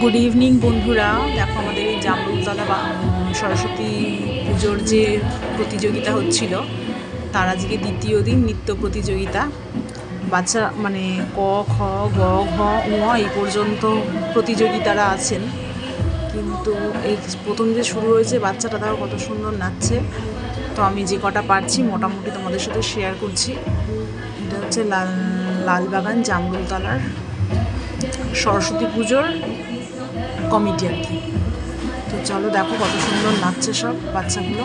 Good evening বন্ধুরা, দেখো আমাদের এই জামরুলতলা বা সরস্বতী পুজোর যে প্রতিযোগিতা হচ্ছিল তার আজকে দ্বিতীয় দিন নৃত্য প্রতিযোগিতা। বাচ্চা মানে ক খ গ ঘ ঙ এই পর্যন্ত প্রতিযোগিতারা আছেন, কিন্তু এই প্রথম যে শুরু হয়েছে বাচ্চাটা তাও কত সুন্দর নাচছে। তো আমি যে কটা পারছি মোটামুটি তোমাদের সাথে শেয়ার করছি। এটা হচ্ছে লালবাগান জামরুলতলার সরস্বতী পুজোর কমিটি আর কি। তো চলো দেখো কত সুন্দর নাচছে সব বাচ্চাগুলো।